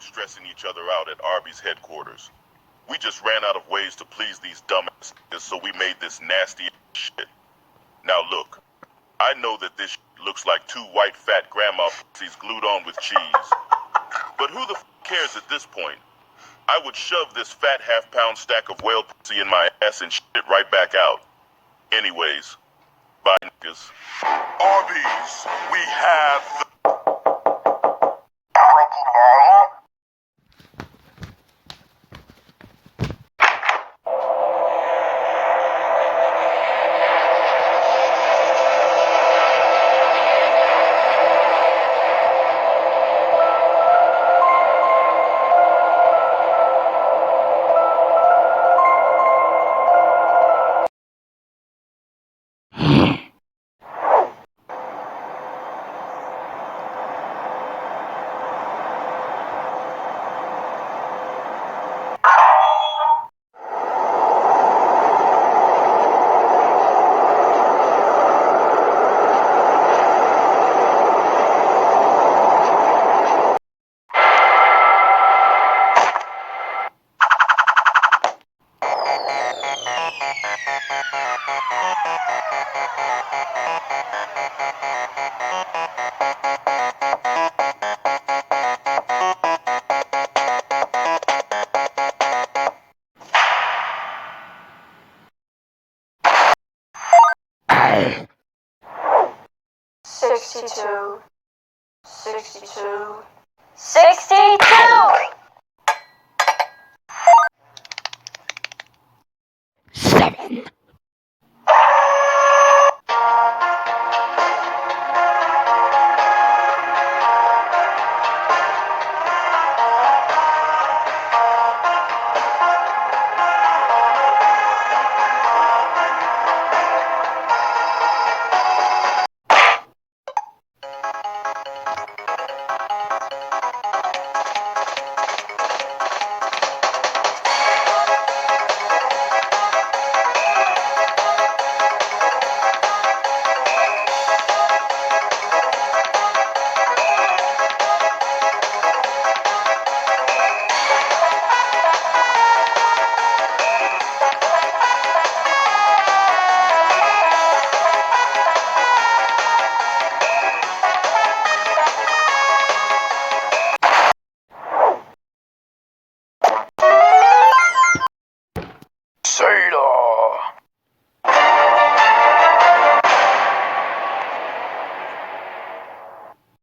stressing each other out at Arby's headquarters. We just ran out of ways to please these dumbasses, so we made this nasty shit. Now look, I know that this looks like two white fat grandma pussies glued on with cheese. But who the cares at this point? I would shove this fat half-pound stack of whale pussy in my ass and shit it right back out. Anyways, bye niggas. Arby's, we have the... Sixty-two. 7.